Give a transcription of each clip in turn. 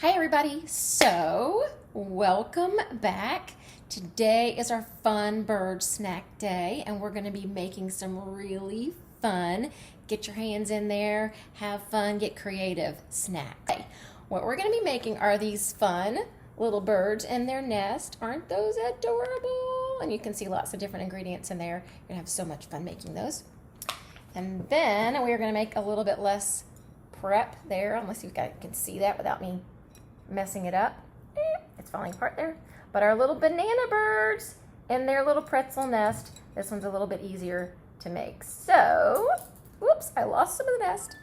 Hi everybody, so welcome back. Today is our fun bird snack day and we're going to be making some really fun, get your hands in there, have fun, get creative snack day. What we're going to be making are these fun little birds in their nest. Aren't those adorable? And you can see lots of different ingredients in there. You're going to have so much fun making those. And then we're going to make a little bit less prep there, unless you guys can see that without me messing it up. It's falling apart there. But our little banana birds in their little pretzel nest, this one's a little bit easier to make. So, whoops, I lost some of the nest.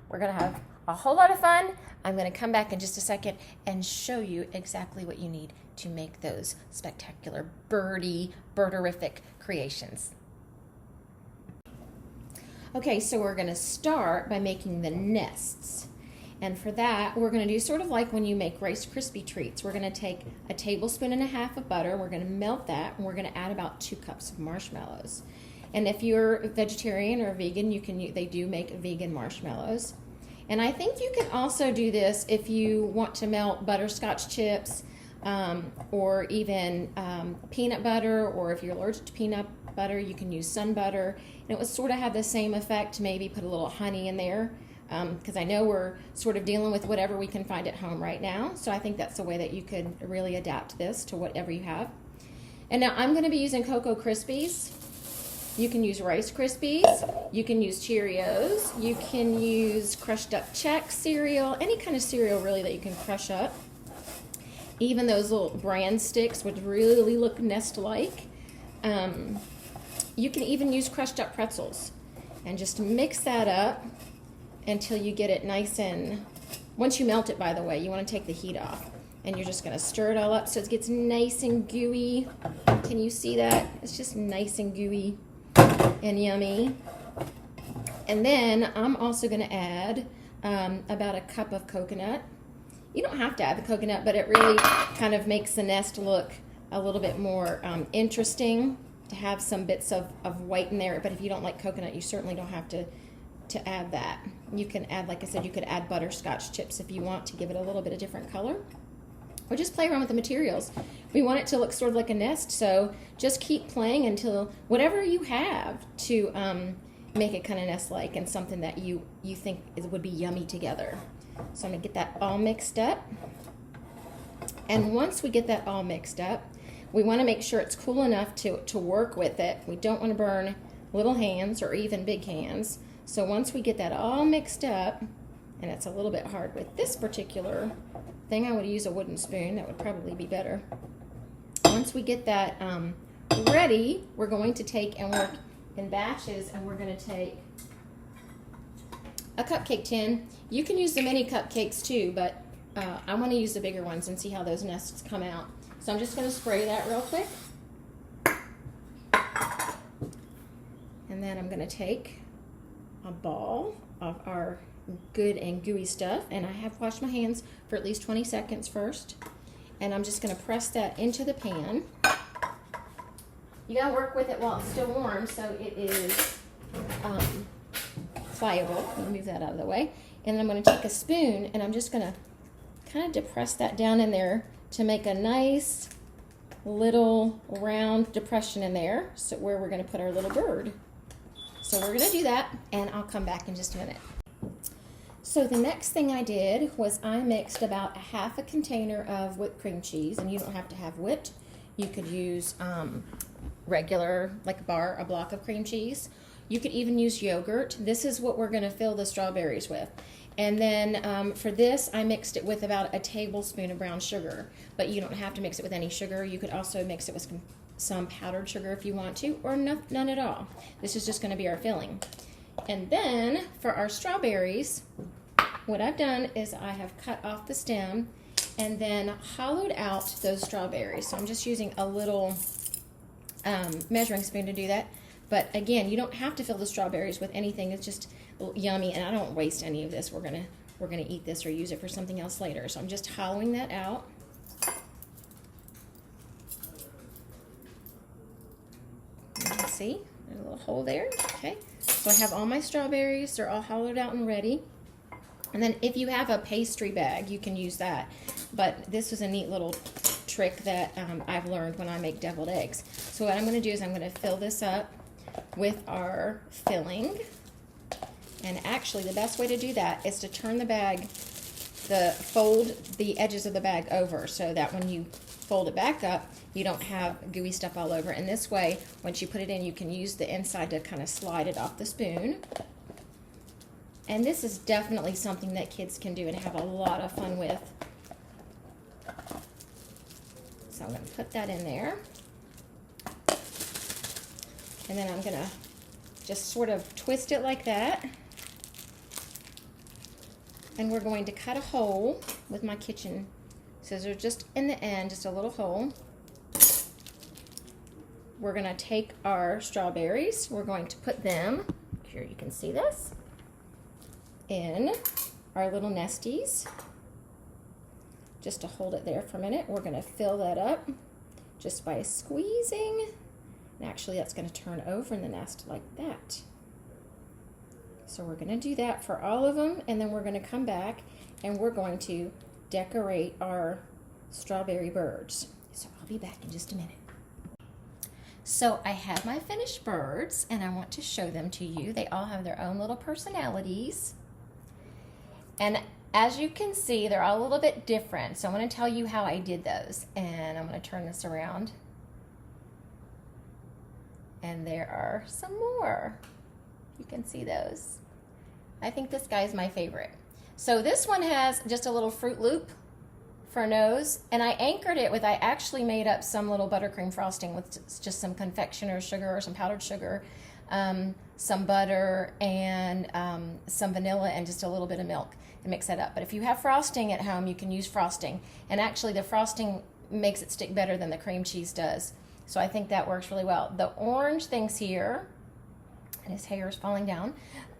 We're gonna have a whole lot of fun. I'm gonna come back in just a second and show you exactly what you need to make those spectacular birderific creations. Okay, so we're gonna start by making the nests. And for that, we're going to do sort of like when you make Rice Krispie treats. We're going to take a tablespoon and a half of butter. We're going to melt that, and we're going to add about 2 cups of marshmallows. And if you're a vegetarian or a vegan, they do make vegan marshmallows. And I think you can also do this if you want to melt butterscotch chips or even peanut butter, or if you're allergic to peanut butter, you can use sun butter. And it would sort of have the same effect, maybe put a little honey in there. Because I know we're sort of dealing with whatever we can find at home right now. So I think that's the way that you could really adapt this to whatever you have. And now I'm going to be using Cocoa Krispies. You can use Rice Krispies. You can use Cheerios. You can use crushed up Chex cereal. Any kind of cereal really that you can crush up. Even those little bran sticks would really look nest-like. You can even use crushed up pretzels. And just mix that up until you get it nice and, once you melt it, by the way, you want to take the heat off. And you're just going to stir it all up so it gets nice and gooey. Can you see that? It's just nice and gooey and yummy. And then I'm also going to add about a cup of coconut. You don't have to add the coconut, but it really kind of makes the nest look a little bit more interesting to have some bits of white in there. But if you don't like coconut, you certainly don't have to add that. You can add, like I said, you could add butterscotch chips if you want to give it a little bit of different color. Or just play around with the materials. We want it to look sort of like a nest, so just keep playing until whatever you have to make it kind of nest-like and something that you think would be yummy together. So I'm going to get that all mixed up. And once we get that all mixed up, we want to make sure it's cool enough to work with it. We don't want to burn little hands or even big hands. So once we get that all mixed up, and it's a little bit hard with this particular thing, I would use a wooden spoon. That would probably be better. Once we get that ready, we're going to take and work in batches, and we're going to take a cupcake tin. You can use the mini cupcakes too, but I want to use the bigger ones and see how those nests come out. So I'm just going to spray that real quick. And then I'm going to take a ball of our good and gooey stuff, and I have washed my hands for at least 20 seconds first, and I'm just going to press that into the pan. You got to work with it while it's still warm so it is pliable. Let me move that out of the way. And I'm going to take a spoon and I'm just going to kind of depress that down in there to make a nice little round depression in there, so where we're going to put our little bird. So we're going to do that, and I'll come back in just a minute. So the next thing I did was I mixed about a half a container of whipped cream cheese, and you don't have to have whipped. You could use regular, like a block of cream cheese. You could even use yogurt. This is what we're going to fill the strawberries with. And then for this, I mixed it with about a tablespoon of brown sugar, but you don't have to mix it with any sugar. You could also mix it with some powdered sugar if you want to, or none at all. This is just going to be our filling. And then for our strawberries, what I've done is I have cut off the stem and then hollowed out those strawberries. So I'm just using a little measuring spoon to do that. But again, you don't have to fill the strawberries with anything. It's just yummy, and I don't waste any of this. We're gonna eat this or use it for something else later. So I'm just hollowing that out. See, there's a little hole there. Okay, so I have all my strawberries. They're all hollowed out and ready. And then if you have a pastry bag, you can use that. But this was a neat little trick that I've learned when I make deviled eggs. So what I'm going to do is I'm going to fill this up with our filling. And actually the best way to do that is to turn the bag, fold the edges of the bag over so that when you fold it back up, you don't have gooey stuff all over. And this way, once you put it in, you can use the inside to kind of slide it off the spoon. And this is definitely something that kids can do and have a lot of fun with. So I'm going to put that in there. And then I'm going to just sort of twist it like that. And we're going to cut a hole with my kitchen scissors just in the end, just a little hole. We're going to take our strawberries. We're going to put them, here you can see this, in our little nesties. Just to hold it there for a minute, we're going to fill that up just by squeezing. And actually that's going to turn over in the nest like that. So we're going to do that for all of them, and then we're going to come back and we're going to decorate our strawberry birds. So I'll be back in just a minute. So I have my finished birds and I want to show them to you. They all have their own little personalities. And as you can see, they're all a little bit different. So I'm going to tell you how I did those. And I'm going to turn this around. And there are some more. You can see those. I think this guy is my favorite. So this one has just a little Fruit Loop for a nose, and I anchored it with, I actually made up some little buttercream frosting with just some confectioner's sugar or some powdered sugar, some butter, and some vanilla and just a little bit of milk and mix that up. But if you have frosting at home, you can use frosting. And actually the frosting makes it stick better than the cream cheese does. So I think that works really well. The orange things here, and his hair is falling down,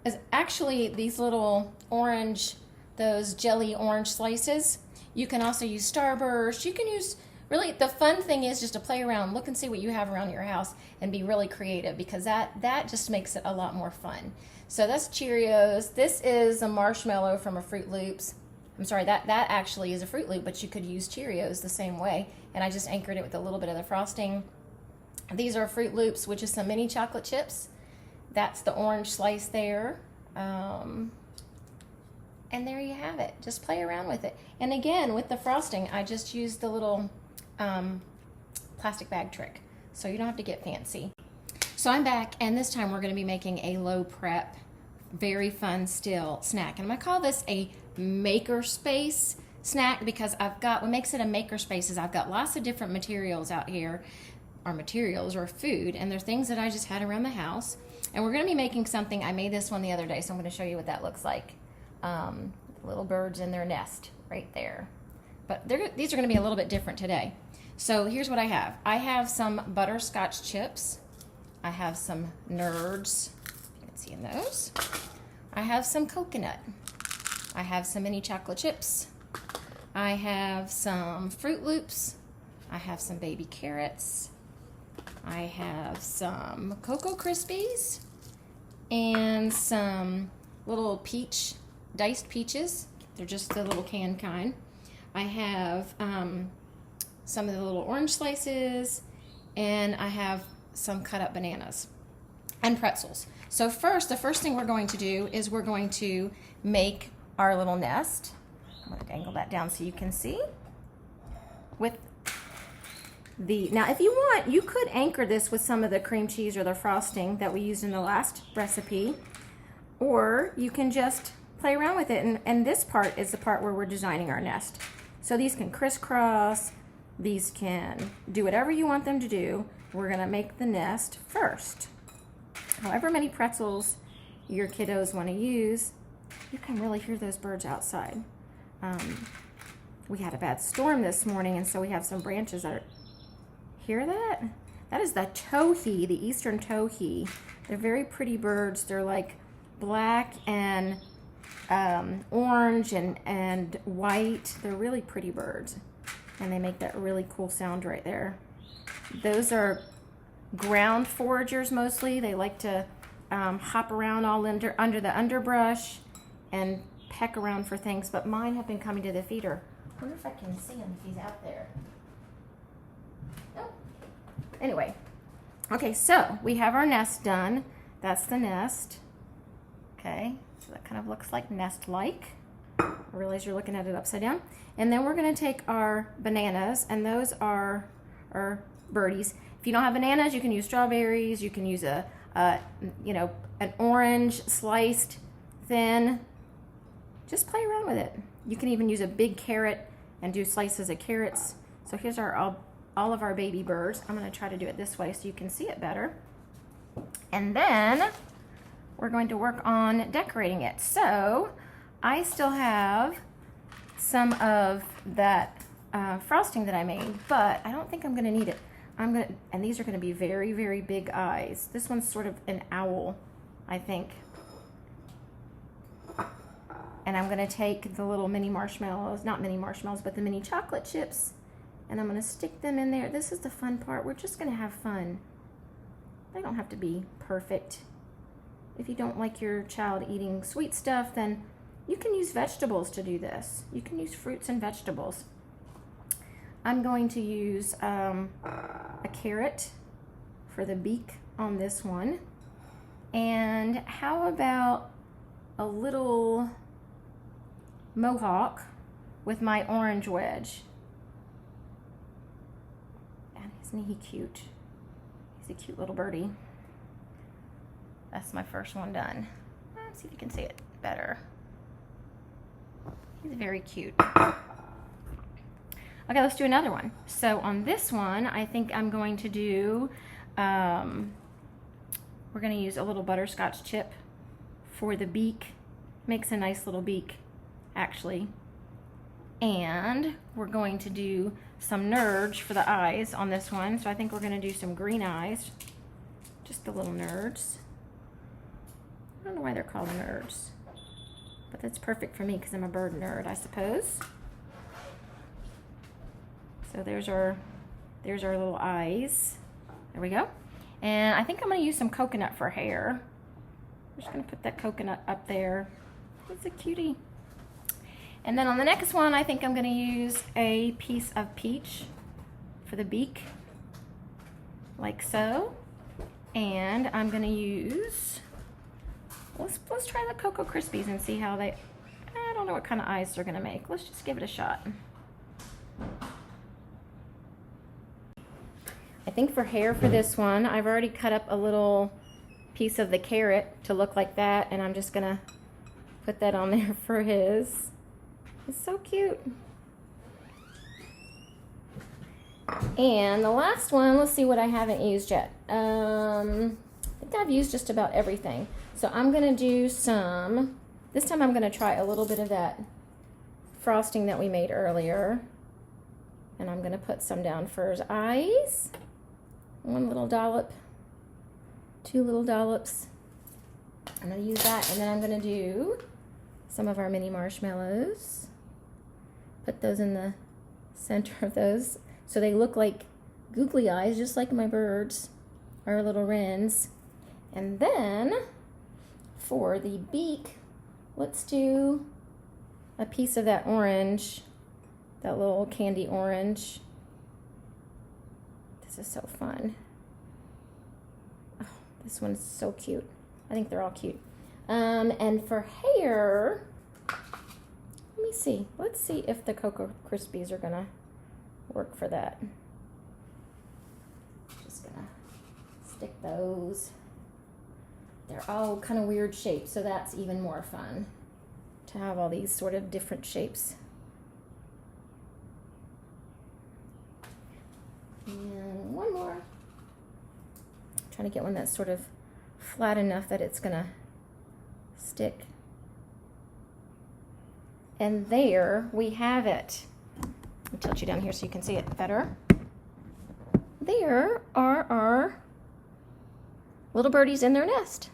is actually these little orange, those jelly orange slices. You can also use Starburst. You can use, really, the fun thing is just to play around, look and see what you have around your house and be really creative, because that just makes it a lot more fun. So that's Cheerios. This is a marshmallow from a Fruit Loops. I'm sorry, that actually is a Fruit Loop, but you could use Cheerios the same way. And I just anchored it with a little bit of the frosting. These are Fruit Loops, which is some mini chocolate chips. That's the orange slice there. And there you have it. Just play around with it. And again, with the frosting, I just used the little plastic bag trick. So you don't have to get fancy. So I'm back, and this time we're going to be making a low prep, very fun still snack. And I'm going to call this a makerspace snack, because what makes it a makerspace is I've got lots of different materials out here, or materials or food, and they're things that I just had around the house. And we're going to be making something. I made this one the other day, so I'm going to show you what that looks like. Little birds in their nest right there. But these are going to be a little bit different today. So here's what I have. I have some butterscotch chips. I have some Nerds. You can see in those. I have some coconut. I have some mini chocolate chips. I have some Fruit Loops. I have some baby carrots. I have some Cocoa Krispies and some little diced peaches. They're just the little canned kind. I have some of the little orange slices, and I have some cut up bananas and pretzels. So the first thing we're going to do is we're going to make our little nest. I'm going to angle that down so you can see. Now if you want, you could anchor this with some of the cream cheese or the frosting that we used in the last recipe, or you can just play around with it. And this part is the part where we're designing our nest. So these can crisscross, these can do whatever you want them to do. We're gonna make the nest first. However many pretzels your kiddos wanna use. You can really hear those birds outside. We had a bad storm this morning, and so we have some branches that are, hear that? That is the towhee, the eastern towhee. They're very pretty birds. They're like black and orange and white. They're really pretty birds, and they make that really cool sound right there. Those are ground foragers mostly. They like to hop around all under the underbrush and peck around for things, but mine have been coming to the feeder. I wonder if I can see him if he's out there. Nope. Anyway, okay, so we have our nest done. That's the nest. Okay, so that kind of looks like nest-like. I realize you're looking at it upside down. And then we're going to take our bananas, and those are our birdies. If you don't have bananas, you can use strawberries. You can use you know, an orange sliced thin. Just play around with it. You can even use a big carrot and do slices of carrots. So here's our all of our baby birds. I'm going to try to do it this way so you can see it better. And then we're going to work on decorating it. So I still have some of that frosting that I made, but I don't think I'm going to need it. And these are going to be very, very big eyes. This one's sort of an owl, I think. And I'm going to take the little mini marshmallows, not mini marshmallows, but the mini chocolate chips, and I'm going to stick them in there. This is the fun part. We're just going to have fun. They don't have to be perfect. If you don't like your child eating sweet stuff, then you can use vegetables to do this. You can use fruits and vegetables. I'm going to use a carrot for the beak on this one. And how about a little mohawk with my orange wedge? And isn't he cute? He's a cute little birdie. That's my first one done. Let's see if you can see it better. He's very cute. Okay, let's do another one. So on this one, I think I'm going to do, we're going to use a little butterscotch chip for the beak. Makes a nice little beak, actually. And we're going to do some nerds for the eyes on this one. So I think we're going to do some green eyes. Just the little nerds. I don't know why they're called nerds. But that's perfect for me because I'm a bird nerd, I suppose. So there's our little eyes. There we go. And I think I'm going to use some coconut for hair. I'm just going to put that coconut up there. It's a cutie. And then on the next one, I think I'm going to use a piece of peach for the beak, like so. And I'm going to use, let's try the Cocoa Krispies and see how they, I don't know what kind of eyes they're going to make. Let's just give it a shot. I think for hair for this one, I've already cut up a little piece of the carrot to look like that, and I'm just gonna put that on there for his. It's so cute. And the last one, let's see what I haven't used yet. I think I've used just about everything. So I'm gonna do some, this time I'm gonna try a little bit of that frosting that we made earlier. And I'm gonna put some down for his eyes. One little dollop, two little dollops. I'm gonna use that, and then I'm gonna do some of our mini marshmallows. Put those in the center of those so they look like googly eyes, just like my birds, our little wrens. And then for the beak, let's do a piece of that orange, that little candy orange. This is so fun. Oh, this one's so cute. I think they're all cute. And for hair, let me see. Let's see if the Cocoa Krispies are gonna work for that. Just gonna stick those. They're all kind of weird shapes, so that's even more fun to have all these sort of different shapes. And one more. I'm trying to get one that's sort of flat enough that it's gonna stick. And there we have it. Let me tilt you down here so you can see it better. There are our little birdies in their nest.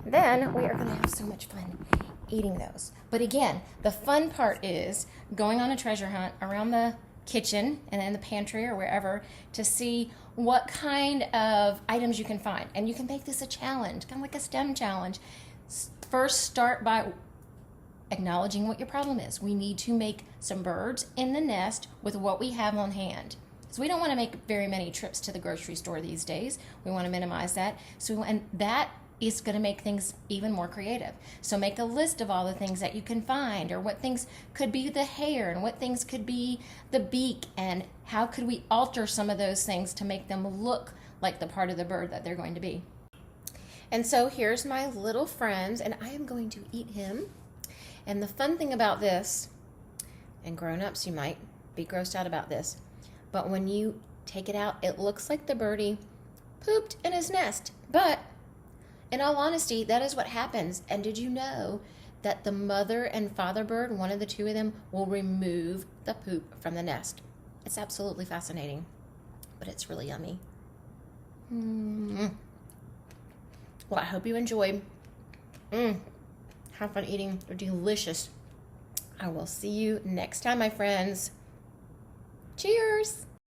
Then we are gonna have so much fun eating those. But again, the fun part is going on a treasure hunt around the kitchen and in the pantry or wherever to see what kind of items you can find. And you can make this a challenge, kind of like a STEM challenge. First, start by acknowledging what your problem is. We need to make some birds in the nest with what we have on hand. So we don't want to make very many trips to the grocery store these days. We want to minimize that. And that is going to make things even more creative. So make a list of all the things that you can find, or what things could be the hair and what things could be the beak, and how could we alter some of those things to make them look like the part of the bird that they're going to be. And so here's my little friend, and I am going to eat him. And the fun thing about this, and grown-ups, you might be grossed out about this, but when you take it out, it looks like the birdie pooped in his nest. But in all honesty, that is what happens. And did you know that the mother and father bird, one of the two of them, will remove the poop from the nest? It's absolutely fascinating, but it's really yummy. Well, I hope you enjoyed. Have fun eating. They're delicious. I will see you next time, my friends. Cheers!